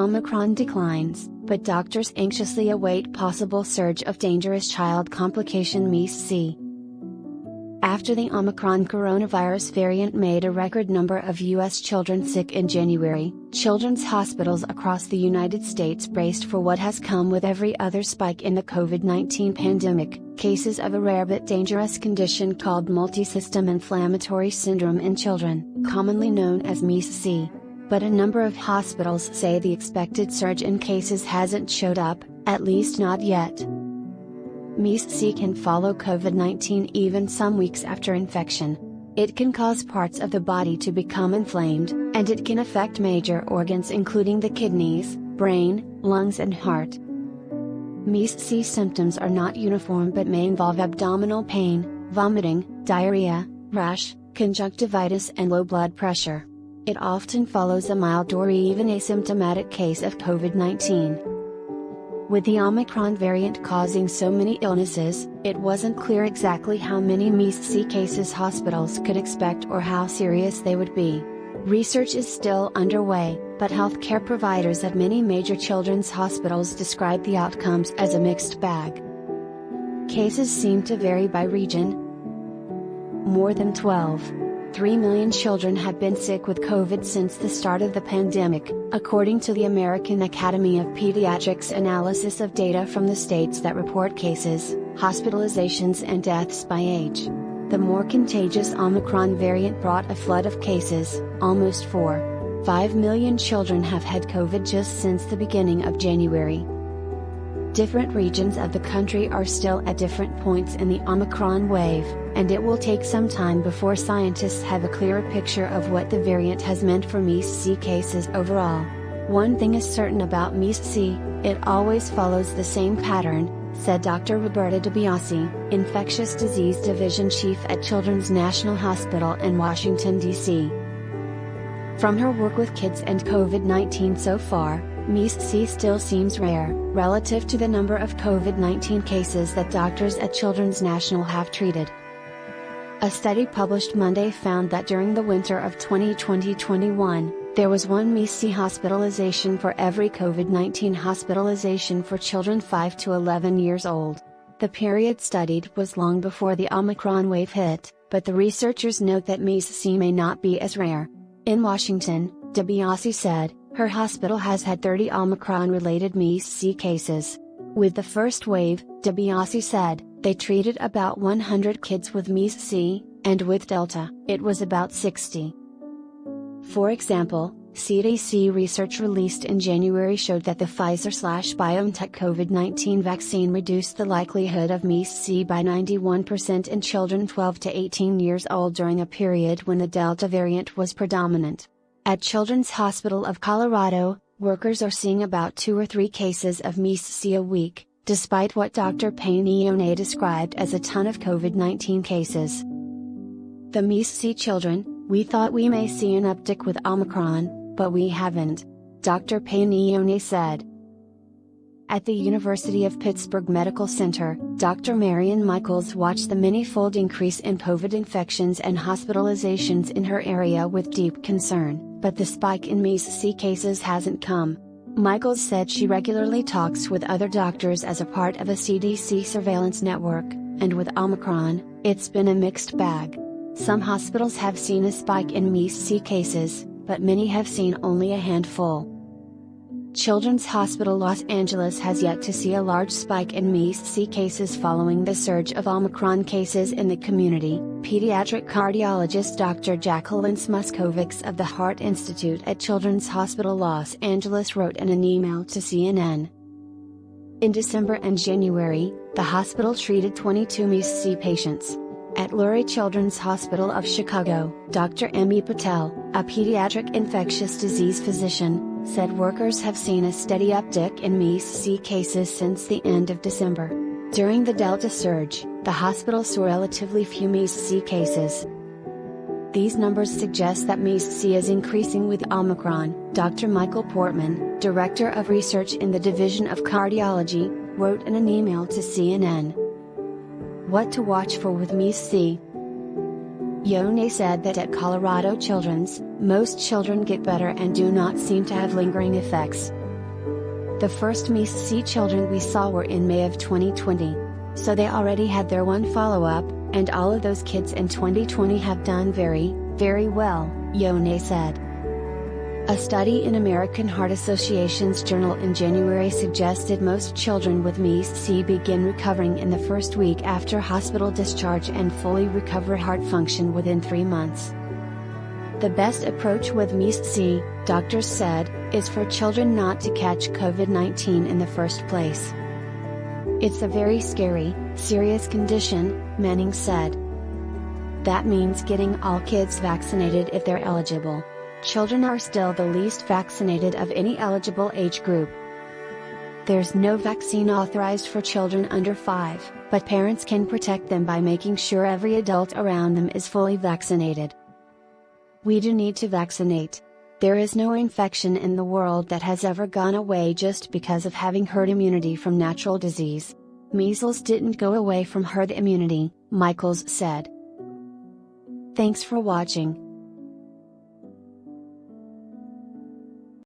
Omicron declines, but doctors anxiously await possible surge of dangerous child complication MECC. After the Omicron coronavirus variant made a record number of U.S. children sick in January, children's hospitals across the United States braced for what has come with every other spike in the COVID-19 pandemic: cases of a rare but dangerous condition called multisystem inflammatory syndrome in children, commonly known as MECC. But a number of hospitals say the expected surge in cases hasn't showed up, at least not yet. MECC can follow COVID-19 even some weeks after infection. It can cause parts of the body to become inflamed, and it can affect major organs including the kidneys, brain, lungs and heart. MECC symptoms are not uniform but may involve abdominal pain, vomiting, diarrhea, rash, conjunctivitis and low blood pressure. It often follows a mild or even asymptomatic case of COVID-19. With the Omicron variant causing so many illnesses, it wasn't clear exactly how many MECC cases hospitals could expect or how serious they would be. Research is still underway, but healthcare providers at many major children's hospitals describe the outcomes as a mixed bag. Cases seem to vary by region. More than 3 million children have been sick with COVID since the start of the pandemic, according to the American Academy of Pediatrics analysis of data from the states that report cases, hospitalizations and deaths by age. The more contagious Omicron variant brought a flood of cases. Almost 5 million children have had COVID just since the beginning of January. Different regions of the country are still at different points in the Omicron wave, and it will take some time before scientists have a clearer picture of what the variant has meant for MECC cases overall. One thing is certain about MECC: it always follows the same pattern, said Dr. Roberta DiBiase, Infectious Disease Division Chief at Children's National Hospital in Washington, D.C. From her work with kids and COVID-19 so far, MECC still seems rare, relative to the number of COVID-19 cases that doctors at Children's National have treated. A study published Monday found that during the winter of 2020-21, there was one MECC hospitalization for every COVID-19 hospitalization for children 5 to 11 years old. The period studied was long before the Omicron wave hit, but the researchers note that MECC may not be as rare. In Washington, DiBiase said, her hospital has had 30 Omicron-related MECC cases. With the first wave, DiBiase said, they treated about 100 kids with MECC, and with Delta, it was about 60. For example, CDC research released in January showed that the Pfizer/BioNTech COVID-19 vaccine reduced the likelihood of MECC by 91% in children 12 to 18 years old during a period when the Delta variant was predominant. At Children's Hospital of Colorado, workers are seeing about 2 or 3 cases of MECC a week, despite what Dr. Payne described as a ton of COVID-19 cases. The MECC children, we thought we may see an uptick with Omicron, but we haven't, Dr. Payne said. At the University of Pittsburgh Medical Center, Dr. Marian Michaels watched the many-fold increase in COVID infections and hospitalizations in her area with deep concern, but the spike in MECC cases hasn't come. Michaels said she regularly talks with other doctors as a part of a CDC surveillance network, and with Omicron, it's been a mixed bag. Some hospitals have seen a spike in MECC cases, but many have seen only a handful. Children's Hospital Los Angeles has yet to see a large spike in MECC cases following the surge of Omicron cases in the community, pediatric cardiologist Dr. Jacqueline Smuskovics of the Heart Institute at Children's Hospital Los Angeles wrote in an email to CNN. In December and January, the hospital treated 22 MECC patients. At Lurie Children's Hospital of Chicago, Dr. Emmy Patel, a pediatric infectious disease physician, said workers have seen a steady uptick in MECC cases since the end of December. During the Delta surge, the hospital saw relatively few MECC cases. These numbers suggest that MECC is increasing with Omicron, Dr. Michael Portman, Director of Research in the Division of Cardiology, wrote in an email to CNN. What to watch for with MECC? Yone said that at Colorado Children's, most children get better and do not seem to have lingering effects. The first MEAS-C children we saw were in May of 2020. So they already had their one follow-up, and all of those kids in 2020 have done very, very well, Yone said. A study in American Heart Association's journal in January suggested most children with MEAS-C begin recovering in the first week after hospital discharge and fully recover heart function within 3 months. The best approach with MEAS-C, doctors said, is for children not to catch COVID-19 in the first place. It's a very scary, serious condition, Manning said. That means getting all kids vaccinated if they're eligible. Children are still the least vaccinated of any eligible age group. There's no vaccine authorized for children under 5, but parents can protect them by making sure every adult around them is fully vaccinated. We do need to vaccinate. There is no infection in the world that has ever gone away just because of having herd immunity from natural disease. Measles didn't go away from herd immunity, Michaels said. Thanks for watching.